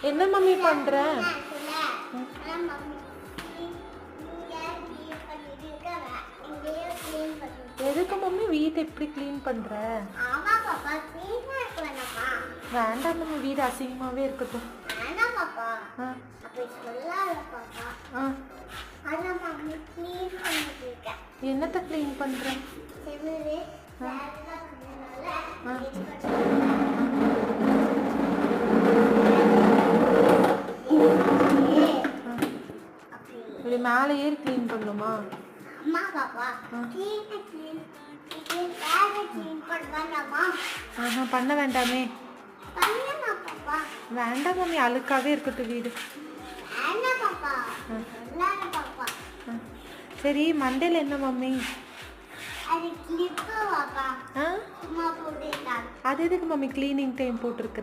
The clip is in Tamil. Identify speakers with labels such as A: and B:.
A: என்ன மம்மி பண்ற? எதுக்கு மம்மி வீட்டை எப்படி க்ளீன் பண்ற? வேண்டாம் மம்மி, வீடு அசிங்கமாவே இருக்கட்டும். என்னத்த க்ளீன் பண்ற? இப்படி மேலே ஏறி க்ளீன் பண்ணுமா? பண்ண வேண்டாமே. வேண்டாம் மம்மி, அழுக்காவே இருக்கட்டும் வீடு. சரி, மண்டேல என்ன மம்மி? அது எதுக்கு மம்மி கிளீனிங் டைம் போட்டிருக்கிற?